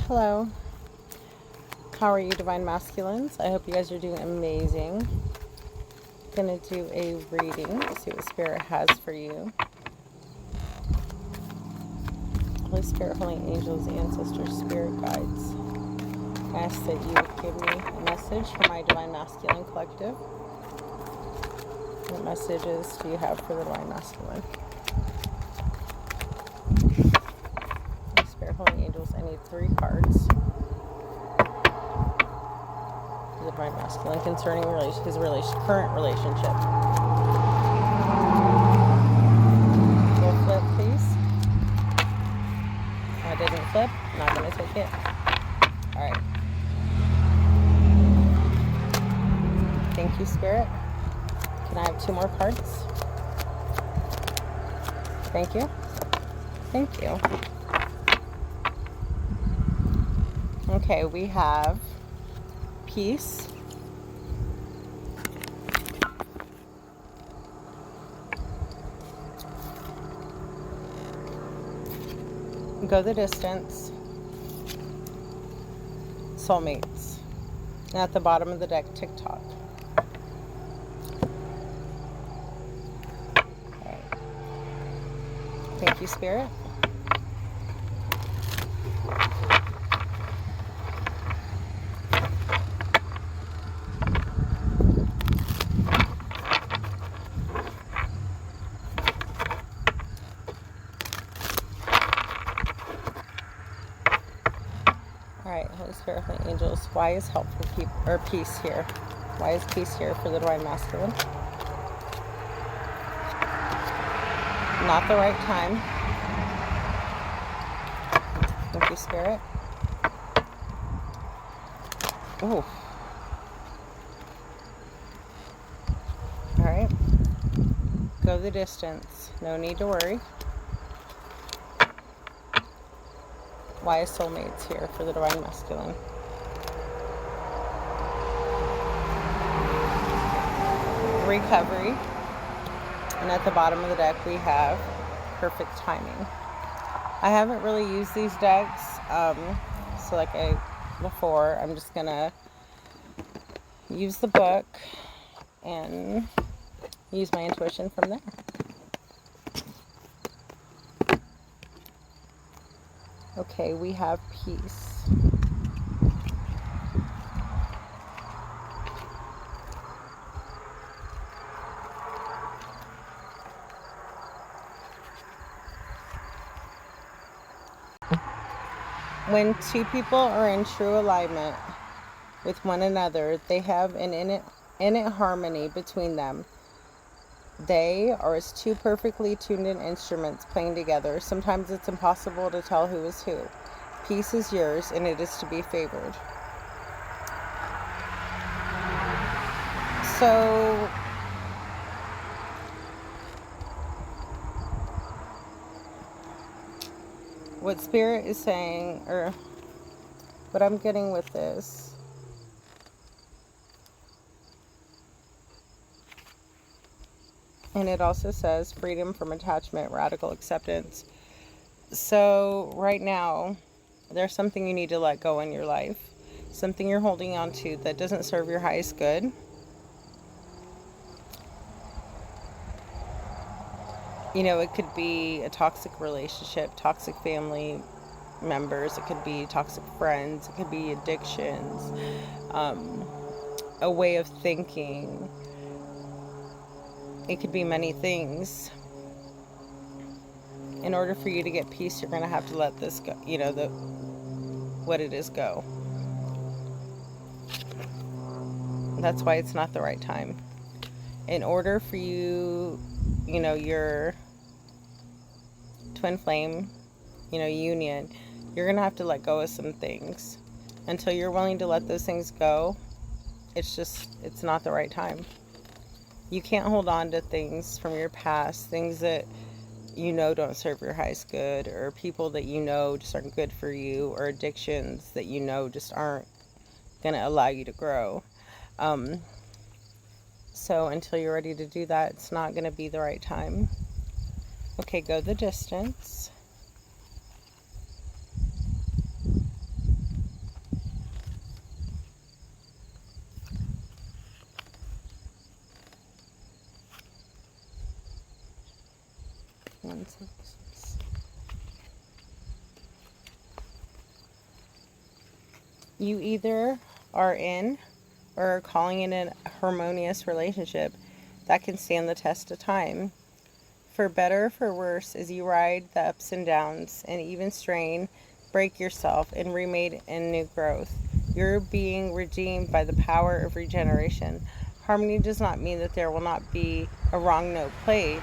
Hello. How are you, Divine Masculines? I hope you guys are doing amazing. Gonna do a reading, see what Spirit has for you. Holy Spirit, Holy Angels, Ancestors, Spirit Guides. I ask that you give me a message for my Divine Masculine Collective. What messages do you have for the Divine Masculine? Holy Spirit, Holy Angels, I need 3 cards. The Divine Masculine concerning his current relationship. Will flip, please. I didn't flip. I'm not going to take it. Alright. Thank you, Spirit. Can I have 2 more cards? Thank you. Thank you. Okay, we have peace. Go the distance. Soulmates. And at the bottom of the deck, TikTok. Okay. Thank you, Spirit. Alright, Holy Spirit, Holy Angels, why is helpful peace here? Why is peace here for the Divine Masculine? Not the right time. Thank you, Spirit. Ooh. Alright. Go the distance. No need to worry. Why is soulmates here for the Divine Masculine? Recovery. And at the bottom of the deck we have perfect timing. I haven't really used these decks, so like before, I'm just gonna use the book and use my intuition from there. Okay, we have peace. When 2 people are in true alignment with one another, they have an innate harmony between them. They are as 2 perfectly tuned in instruments playing together. Sometimes it's impossible to tell who is who. Peace is yours, and it is to be favored. So, what Spirit is saying, or what I'm getting with this, and it also says freedom from attachment, radical acceptance. So right now, there's something you need to let go in your life. Something you're holding on to that doesn't serve your highest good. You know, it could be a toxic relationship, toxic family members. It could be toxic friends. It could be addictions, a way of thinking. It could be many things. In order for you to get peace, you're going to have to let this go, you know, what it is go. That's why it's not the right time. In order for you, you know, your twin flame, you know, union, you're going to have to let go of some things. Until you're willing to let those things go, it's not the right time. You can't hold on to things from your past, things that you know don't serve your highest good, or people that you know just aren't good for you, or addictions that you know just aren't going to allow you to grow. So until you're ready to do that, it's not going to be the right time. Okay, go the distance. Wands. You either are in or are calling in a harmonious relationship that can stand the test of time. For better or for worse, as you ride the ups and downs and even strain, break yourself, and remade in new growth. You're being redeemed by the power of regeneration. Harmony does not mean that there will not be a wrong note played,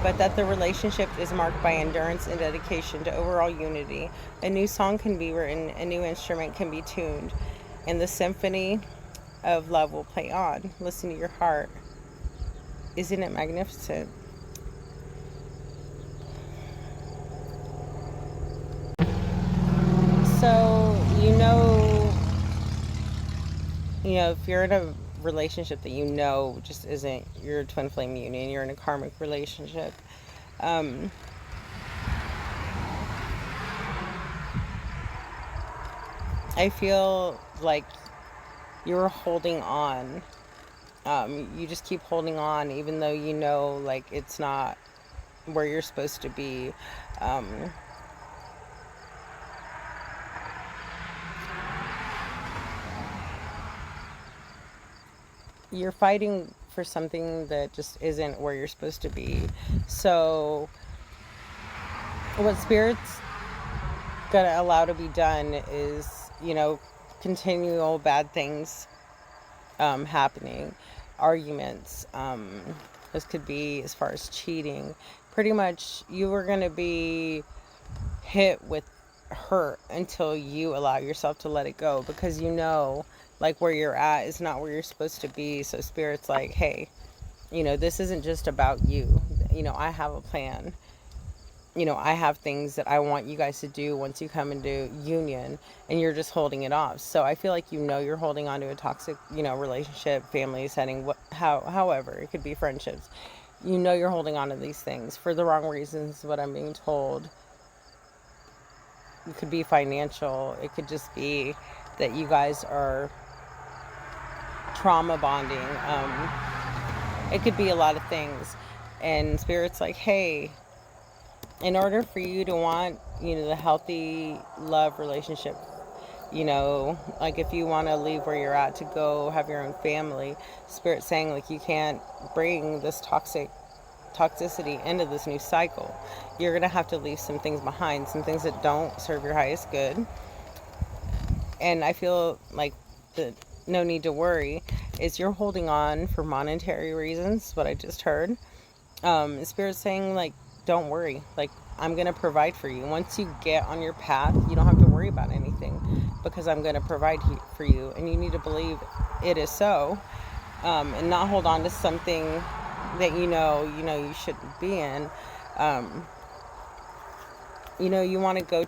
but that the relationship is marked by endurance and dedication to overall unity. A new song can be written, a new instrument can be tuned, and the symphony of love will play on. Listen to your heart. Isn't it magnificent? So, if you're in a relationship that just isn't your twin flame union, you're in a karmic relationship, I feel like you're holding on. You just keep holding on, even though like, it's not where you're supposed to be. You're fighting for something that just isn't where you're supposed to be. So what Spirit's gonna allow to be done is, continual bad things happening, arguments. This could be as far as cheating. Pretty much you are gonna be hit with hurt until you allow yourself to let it go, because like, where you're at is not where you're supposed to be. So Spirit's like, hey, this isn't just about you. I have a plan. I have things that I want you guys to do once you come into union, and you're just holding it off. So I feel like you're holding on to a toxic, relationship, family setting, however, it could be friendships. You're holding on to these things for the wrong reasons, what I'm being told. It could be financial. It could just be that you guys are trauma bonding. It could be a lot of things. And Spirit's like, hey, in order for you to want, the healthy love relationship, like, if you want to leave where you're at to go have your own family, Spirit's saying, like, you can't bring this toxicity into this new cycle. You're going to have to leave some things behind, some things that don't serve your highest good. And I feel like the no need to worry is you're holding on for monetary reasons, what I just heard. Spirit's saying, like, don't worry. Like, I'm going to provide for you. Once you get on your path, you don't have to worry about anything, because I'm going to provide for you. And you need to believe it is so, and not hold on to something that you shouldn't be in. You want to go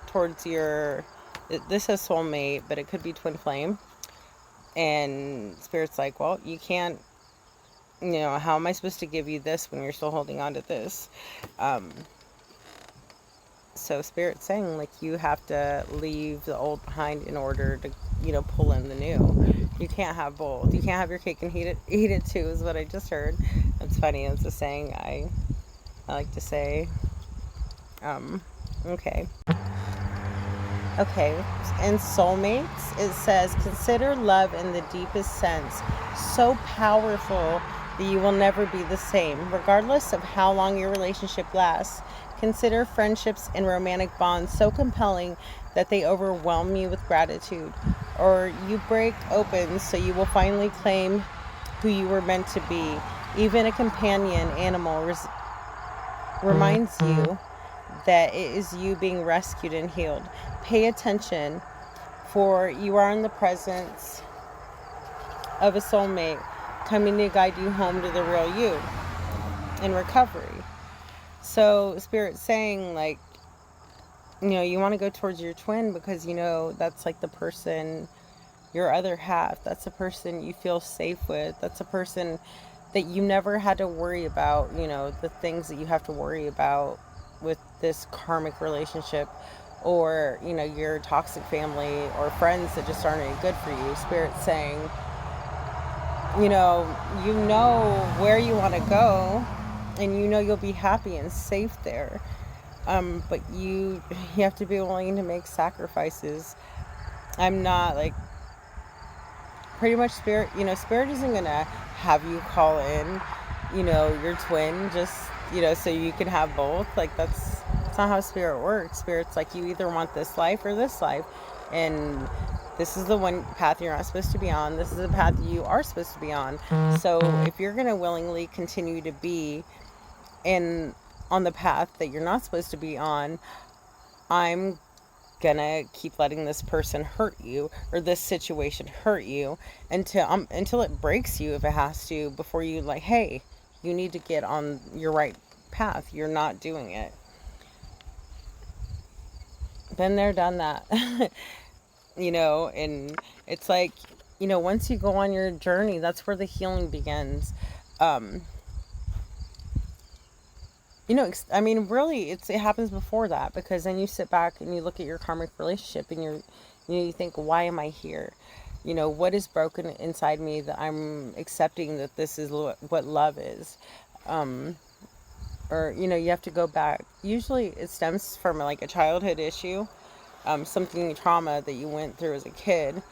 towards your, this is soulmate, but it could be twin flame. And Spirit's like, well, you can't, how am I supposed to give you this when you're still holding on to this? So Spirit's saying, like, you have to leave the old behind in order to, pull in the new. You can't have both. You can't have your cake and eat it too, is what I just heard. That's funny. It's a saying I like to say. Okay. In soulmates, it says, consider love in the deepest sense, so powerful that you will never be the same, regardless of how long your relationship lasts. Consider friendships and romantic bonds so compelling that they overwhelm you with gratitude, or you break open so you will finally claim who you were meant to be. Even a companion animal reminds you that it is you being rescued and healed. Pay attention, for you are in the presence of a soulmate coming to guide you home to the real you in recovery. So Spirit's saying, like, you want to go towards your twin, because that's like the person, your other half. That's the person you feel safe with. That's a person that you never had to worry about, the things that you have to worry about with this karmic relationship, or your toxic family or friends that just aren't any good for you. Spirit's saying, where you want to go, and you know you'll be happy and safe there. But you have to be willing to make sacrifices. I'm not like, pretty much spirit, spirit isn't gonna have you call in, your twin, just, so you can have both. Like, that's not how spirit works. Spirit's like, you either want this life or this life, and this is the one path you're not supposed to be on, this is the path you are supposed to be on. So if you're gonna willingly continue to be in on the path that you're not supposed to be on, I'm gonna keep letting this person hurt you, or this situation hurt you, until it breaks you, if it has to, before you, like, hey, you need to get on your right path. You're not doing it. Been there, done that. And it's like, once you go on your journey, that's where the healing begins. um I mean, really, it happens before that, because then you sit back and you look at your karmic relationship, and you think, why am I here? What is broken inside me that I'm accepting that this is what love is? Or, you have to go back. Usually it stems from like a childhood issue, something, trauma that you went through as a kid.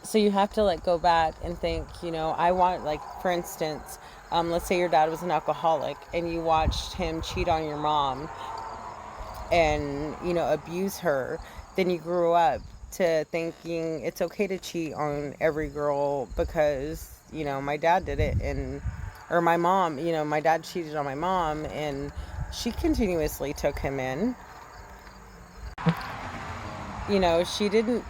So you have to, like, go back and think, I want, like, for instance, let's say your dad was an alcoholic and you watched him cheat on your mom and, abuse her. Then you grew up to thinking it's okay to cheat on every girl because, my dad did it, or my mom, my dad cheated on my mom and she continuously took him in. She didn't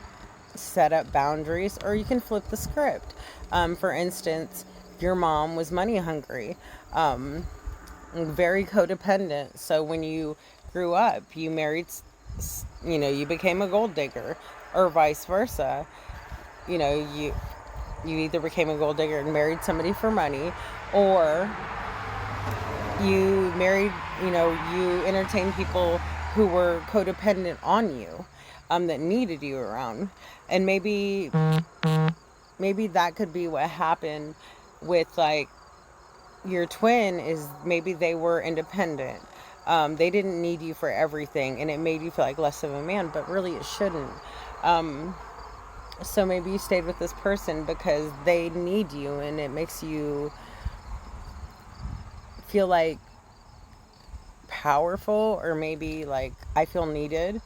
set up boundaries. Or you can flip the script. For instance, your mom was money hungry, very codependent. So when you grew up, you married, you became a gold digger, or vice versa. You either became a gold digger and married somebody for money, or you married, you entertained people who were codependent on you, that needed you around. And maybe that could be what happened with, like, your twin, is maybe they were independent. They didn't need you for everything, and it made you feel like less of a man, but really it shouldn't. So maybe you stayed with this person because they need you, and it makes you feel like powerful, or maybe like, I feel needed.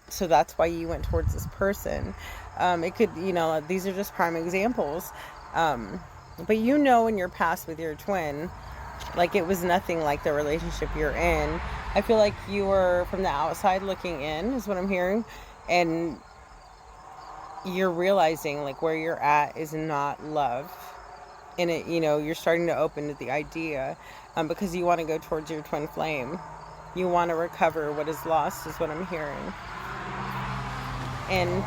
So that's why you went towards this person. It could, these are just prime examples. But in your past with your twin, like, it was nothing like the relationship you're in. I feel like you were from the outside looking in, is what I'm hearing. And you're realizing, like, where you're at is not love. And it, you're starting to open to the idea, because you want to go towards your twin flame. You want to recover what is lost, is what I'm hearing. And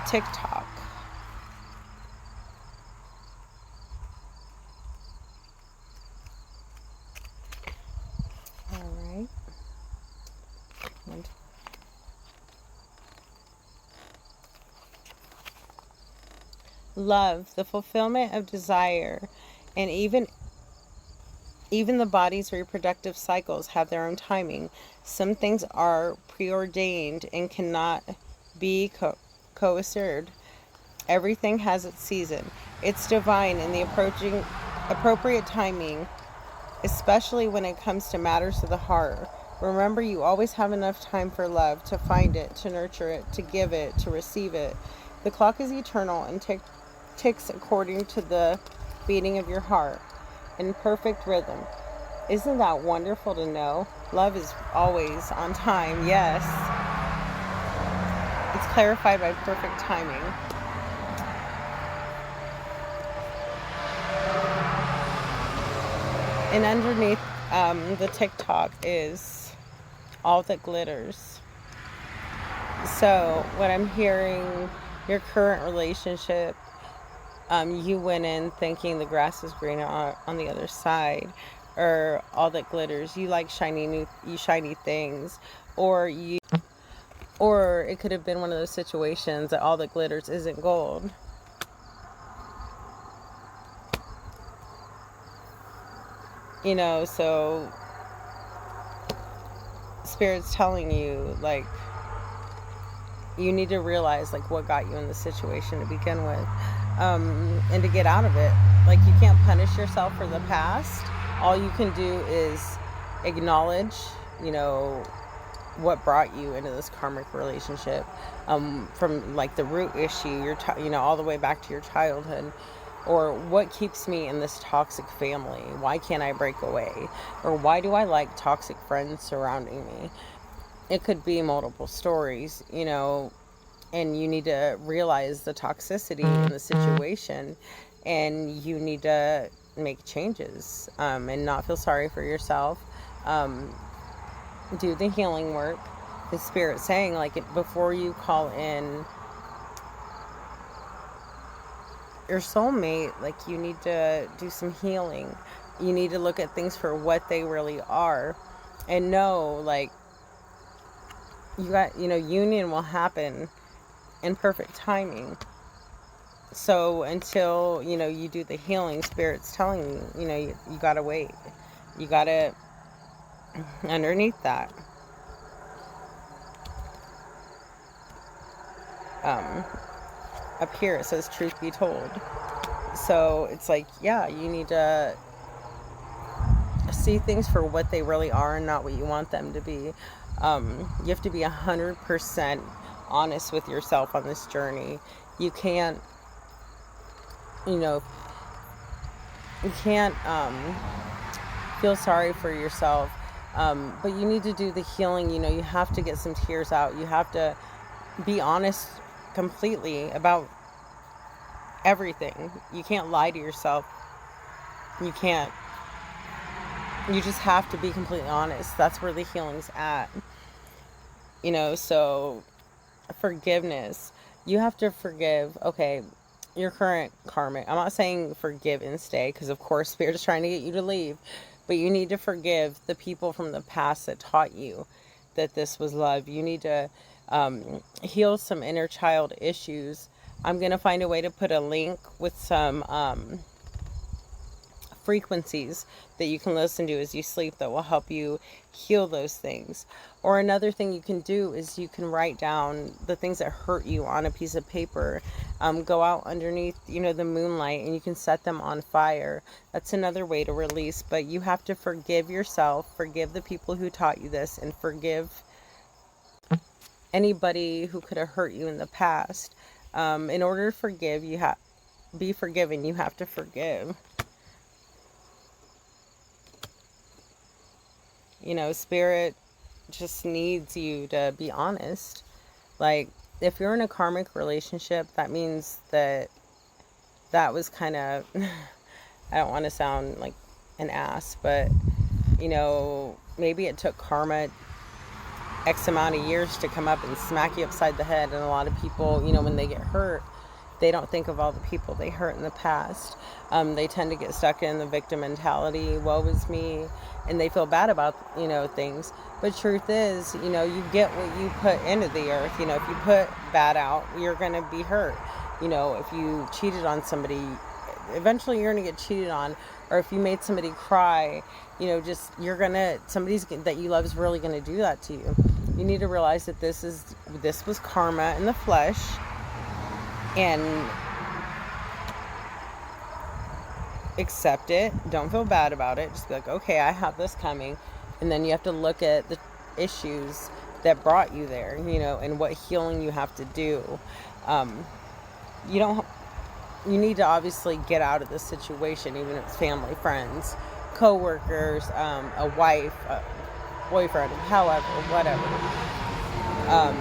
TikTok. All right. Love, the fulfillment of desire, and even the body's reproductive cycles have their own timing. Some things are preordained and cannot be coerced. Everything has its season. It's divine in the appropriate timing, especially when it comes to matters of the heart. Remember, you always have enough time for love, to find it, to nurture it, to give it, to receive it. The clock is eternal and ticks according to the beating of your heart, in perfect rhythm. Isn't that wonderful to know? Love is always on time, yes. It's clarified by perfect timing. And underneath the TikTok is all that glitters. So what I'm hearing, your current relationship, you went in thinking the grass is greener on the other side, or all that glitters. You like shiny things, or it could have been one of those situations that all that glitters isn't gold. So Spirit's telling you, like, you need to realize, like, what got you in the situation to begin with, and to get out of it. Like, you can't punish yourself for the past. All you can do is acknowledge, you know, what brought you into this karmic relationship, from like the root issue, all the way back to your childhood, or what keeps me in this toxic family. Why can't I break away? Or why do I like toxic friends surrounding me? It could be multiple stories, and you need to realize the toxicity in the situation, and you need to make changes, and not feel sorry for yourself. Do the healing work. The Spirit saying, like, before you call in your soulmate, like, you need to do some healing. You need to look at things for what they really are, and know, like, union will happen in perfect timing. So until, you do the healing, Spirit's telling you, you gotta wait. You gotta, underneath that, up here it says truth be told. So it's like, yeah, you need to see things for what they really are and not what you want them to be. You have to be 100% honest with yourself on this journey. You can't, you can't feel sorry for yourself, but you need to do the healing. You have to get some tears out. You have to be honest completely about everything. You can't lie to yourself. You can't. You just have to be completely honest. That's where the healing's at. So forgiveness. You have to forgive, okay, your current karmic. I'm not saying forgive and stay, because of course Spirit is trying to get you to leave, but you need to forgive the people from the past that taught you that this was love. You need to heal some inner child issues. I'm going to find a way to put a link with some frequencies that you can listen to as you sleep that will help you heal those things. Or another thing you can do is you can write down the things that hurt you on a piece of paper. Go out underneath, the moonlight, and you can set them on fire. That's another way to release. But you have to forgive yourself, forgive the people who taught you this, and forgive anybody who could have hurt you in the past. In order to forgive, be forgiven. You have to forgive. Spirit just needs you to be honest. Like, if you're in a karmic relationship, that means that was kind of, I don't want to sound like an ass, but, maybe it took karma X amount of years to come up and smack you upside the head. And a lot of people, when they get hurt, they don't think of all the people they hurt in the past. They tend to get stuck in the victim mentality, woe is me, and they feel bad about, things. But truth is, you get what you put into the earth. If you put bad out, you're going to be hurt. If you cheated on somebody, eventually you're going to get cheated on. Or if you made somebody cry, somebody's that you love is really going to do that to you. You need to realize that this was karma in the flesh. And accept it. Don't feel bad about it. Just be like, okay, I have this coming. And then you have to look at the issues that brought you there, and what healing you have to do. You need to obviously get out of this situation, even if it's family, friends, co-workers, a wife, a boyfriend, however, whatever.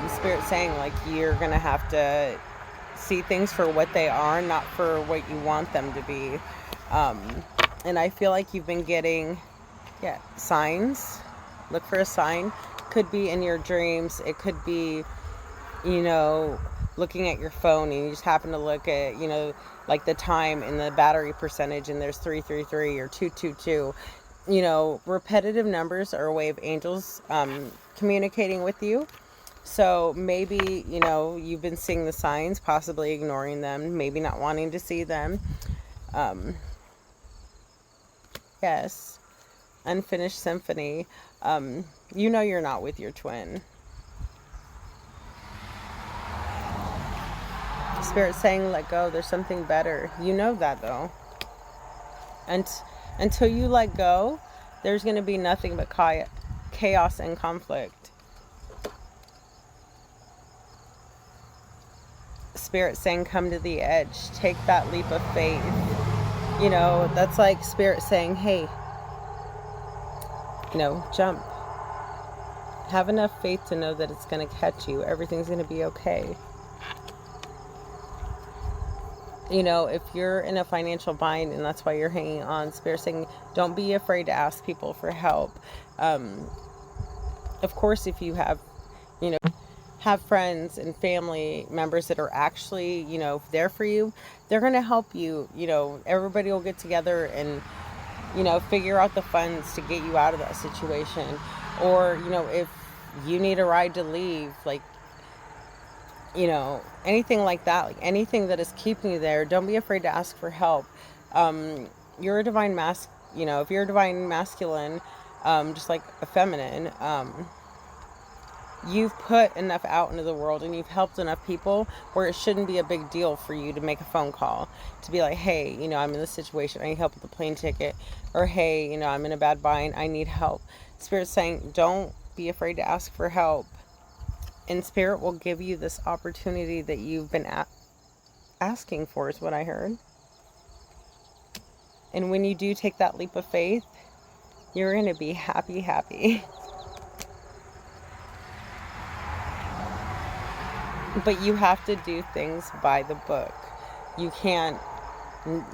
Spirit saying, like, you're going to have to see things for what they are, not for what you want them to be. And I feel like you've been getting, signs. Look for a sign. Could be in your dreams. It could be, looking at your phone, and you just happen to look at, like the time and the battery percentage, and there's 333 or 222. Repetitive numbers are a way of angels communicating with you. So maybe, you've been seeing the signs, possibly ignoring them, maybe not wanting to see them. Yes. unfinished symphony. You know you're not with your twin. Spirit's saying let go. There's something better. You know that though. And until you let go, there's going to be nothing but chaos and conflict. Spirit saying come to the edge. Take that leap of faith. You know, that's like Spirit saying, hey, you know, jump. Have enough faith to know that it's going to catch you. Everything's going to be okay. You know, if you're in a financial bind and that's why you're hanging on, Spirit saying, don't be afraid to ask people for help. Of course, if you have, you know, have friends and family members that are actually, you know, there for you, they're going to help you. You know, everybody will get together and, you know, figure out the funds to get you out of that situation. Or, you know, if you need a ride to leave, like, you know, anything like that, like anything that is keeping you there, don't be afraid to ask for help. You're a divine you know, if you're a divine masculine, just like a feminine, you've put enough out into the world and you've helped enough people where it shouldn't be a big deal for you to make a phone call to be like, hey, you know, I'm in this situation, I need help with the plane ticket, or hey, you know, I'm in a bad bind, I need help. Spirit's saying don't be afraid to ask for help, and Spirit will give you this opportunity that you've been asking for, is what I heard. And when you do take that leap of faith, you're going to be happy. But you have to do things by the book. You can't,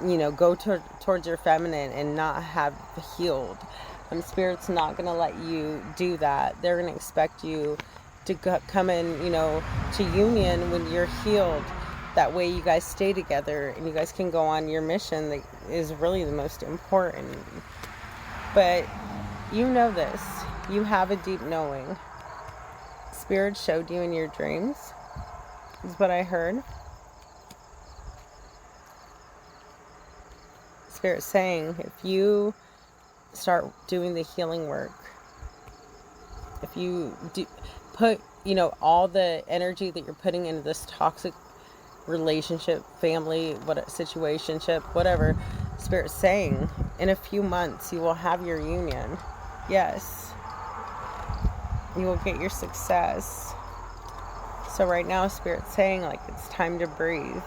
you know, go towards your feminine and not have healed. Spirit's not going to let you do that. They're going to expect you to come in, you know, to union when you're healed. That way you guys stay together and you guys can go on your mission that is really the most important. But you know this. You have a deep knowing. Spirit showed you in your dreams, is what I heard. Spirit saying, if you start doing the healing work, if you put, you know, all the energy that you're putting into this toxic relationship, family, situationship, whatever, Spirit's saying, in a few months you will have your union. Yes, you will get your success. So right now Spirit's saying, like, it's time to breathe.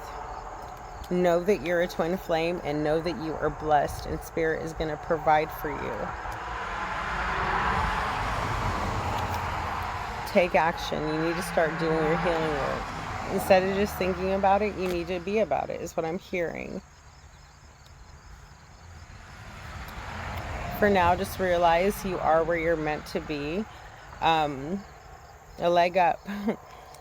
Know that you're a twin flame and know that you are blessed, and Spirit is going to provide for you. Take action. You need to start doing your healing work. Instead of just thinking about it, you need to be about it, is what I'm hearing. For now, just realize you are where you're meant to be. A leg up.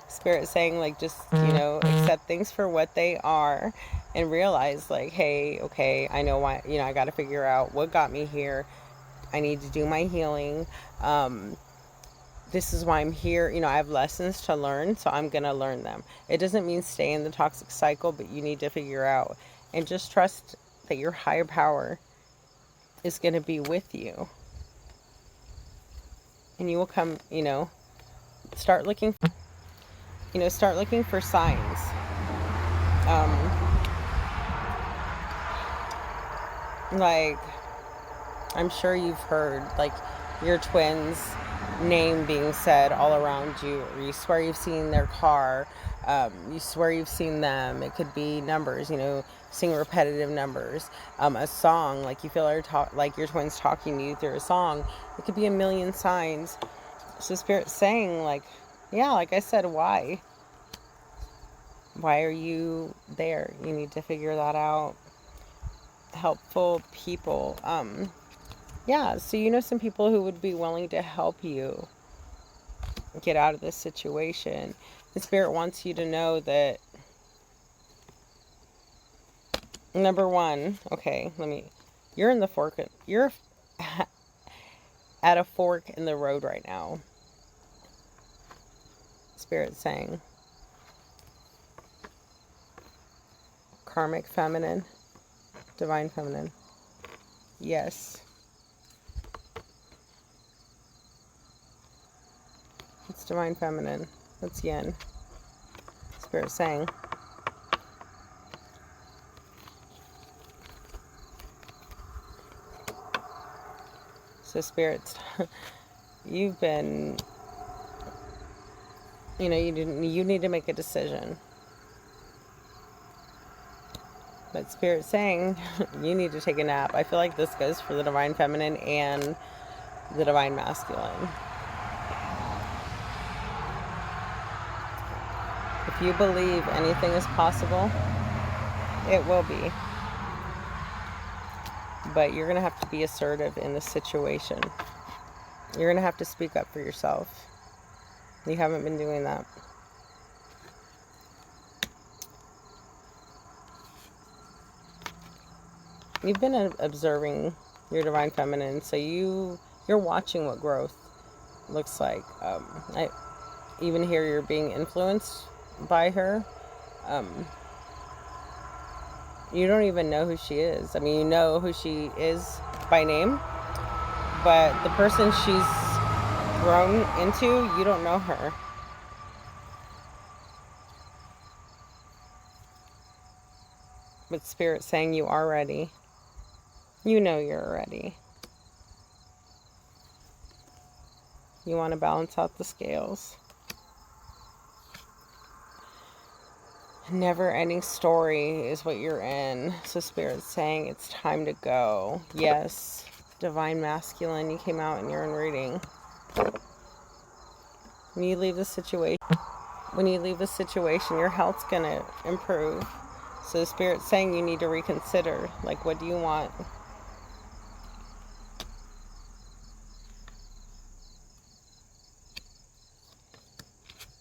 Spirit saying, like, just, you know, accept things for what they are and realize, like, hey, okay, I know why, you know, I got to figure out what got me here. I need to do my healing. This is why I'm here. You know, I have lessons to learn, so I'm going to learn them. It doesn't mean stay in the toxic cycle, but you need to figure out and just trust that your higher power is going to be with you. And you will come, you know, start looking for signs. Like, I'm sure you've heard, like, your twins' name being said all around you, or you swear you've seen their car, you swear you've seen them. It could be numbers, you know, sing repetitive numbers, a song, like you feel like your twins talking to you through a song. It could be a million signs. So Spirit's saying, like, yeah, like I said, why are you there? You need to figure that out. Helpful people, yeah, so you know some people who would be willing to help you get out of this situation. The Spirit wants you to know that, number one, okay, you're in the fork, you're at a fork in the road right now. Spirit's saying, karmic feminine, divine feminine. Yes. Divine Feminine. That's Yin. Spirit saying. So spirits, you've been, you need to make a decision. But Spirit saying you need to take a nap. I feel like this goes for the Divine Feminine and the Divine Masculine. If you believe anything is possible, it will be. But you're going to have to be assertive in this situation. You're going to have to speak up for yourself. You haven't been doing that. You've been observing your Divine Feminine, so you're watching what growth looks like. I even hear you're being influenced by her. You don't even know who she is. I mean, you know who she is by name, but the person she's grown into, you don't know her. But Spirit's saying you are ready. You know you're ready. You want to balance out the scales. Never-ending story is what you're in. So Spirit's saying it's time to go. Yes, Divine Masculine, you came out and you're in reading. When you leave the situation, your health's going to improve. So Spirit's saying you need to reconsider. Like, what do you want?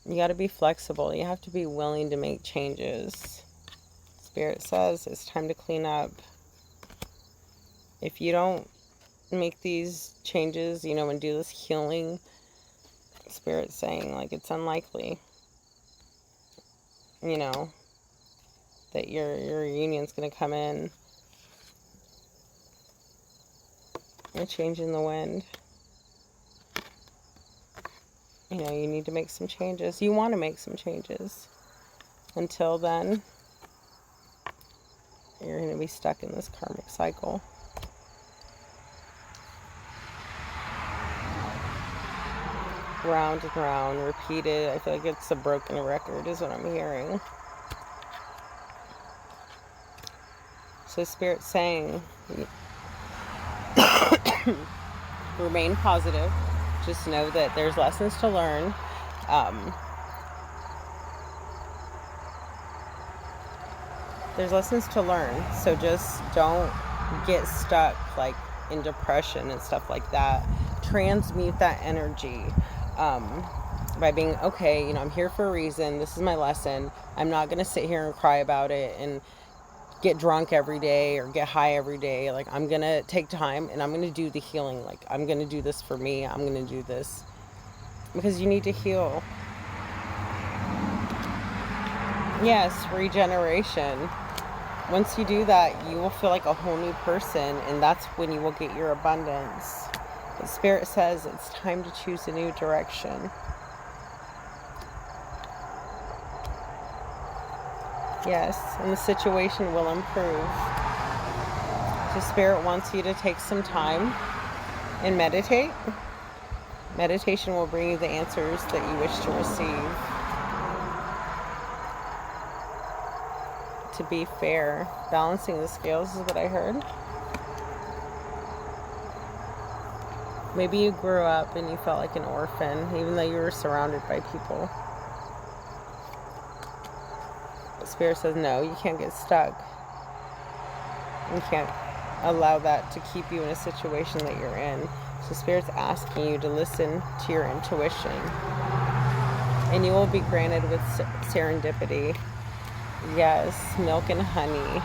You got to be flexible. You have to be willing to make changes. Spirit says it's time to clean up. If you don't make these changes, and do this healing, Spirit's saying, like, it's unlikely, that your union's going to come in. A change in the wind. You need to make some changes. You want to make some changes. Until then, you're going to be stuck in this karmic cycle. Round and round, repeated. I feel like it's a broken record is what I'm hearing. So Spirit's saying, remain positive. Just know that there's lessons to learn. There's lessons to learn. So just don't get stuck like in depression and stuff like that. Transmute that energy by being, okay, I'm here for a reason. This is my lesson. I'm not going to sit here and cry about it and get drunk every day or get high every day. Like, I'm going to take time and I'm going to do the healing. Like, I'm going to do this for me. I'm going to do this because you need to heal. Yes, regeneration. Once you do that, you will feel like a whole new person, and that's when you will get your abundance. But Spirit says it's time to choose a new direction. Yes, and the situation will improve. So Spirit wants you to take some time and meditate. Meditation will bring you the answers that you wish to receive. To be fair, balancing the scales is what I heard. Maybe you grew up and you felt like an orphan, even though you were surrounded by people. Spirit says, no, you can't get stuck. You can't allow that to keep you in a situation that you're in. So Spirit's asking you to listen to your intuition. And you will be granted with serendipity. Yes, milk and honey.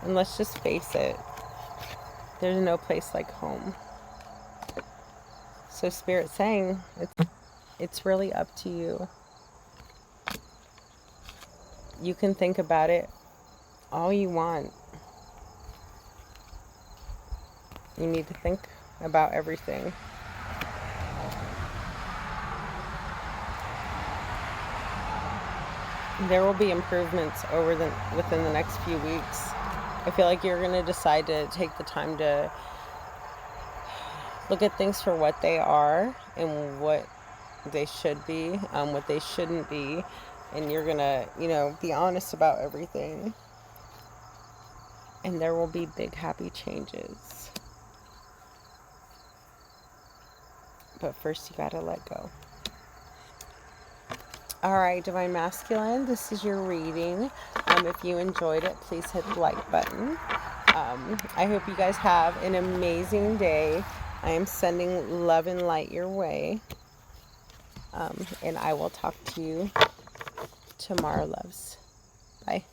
And let's just face it, there's no place like home. So Spirit's saying, it's really up to you. You can think about it all you want. You need to think about everything. there will be improvements within the next few weeks. I feel like you're going to decide to take the time to look at things for what they are and what they should be, what they shouldn't be, and you're going to, be honest about everything. And there will be big happy changes. But first you got to let go. All right, Divine Masculine, this is your reading. If you enjoyed it, please hit the like button. I hope you guys have an amazing day. I am sending love and light your way. And I will talk to you tomorrow, loves. Bye.